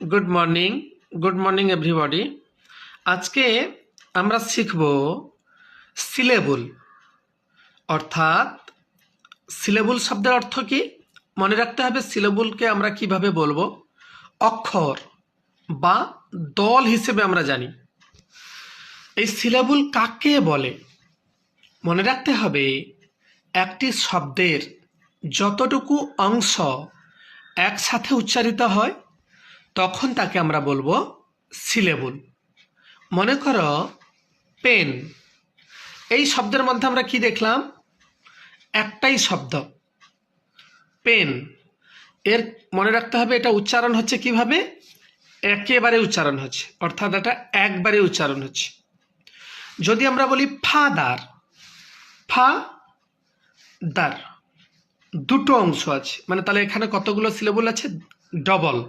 Good morning everybody. আজকে আমরা শিখব সিলেবল, অর্থাৎ সিলেবল শব্দের অর্থ কি মনে রাখতে হবে। সিলেবলকে আমরা কিভাবে বলবো, অক্ষর বা দল হিসেবে আমরা জানি। এই সিলেবল কাকে বলে মনে রাখতে হবে, একটি শব্দের যতটুকু অংশ একসাথে উচ্চারিত হয় তখন তাকে আমরা বলবো সিলেবল। মনে করো পেন, এই শব্দের মধ্যে আমরা কি দেখলাম, একটাই শব্দ পেন। এর মনে রাখতে হবে এটা উচ্চারণ হচ্ছে কিভাবে, একেবারে উচ্চারণ হচ্ছে, অর্থাৎ এটা একবারে উচ্চারণ হচ্ছে। যদি আমরা বলি ফাদার, ফা দার দুটো অংশ আছে, মানে তাহলে এখানে কতগুলো সিলেবল আছে, ডবল।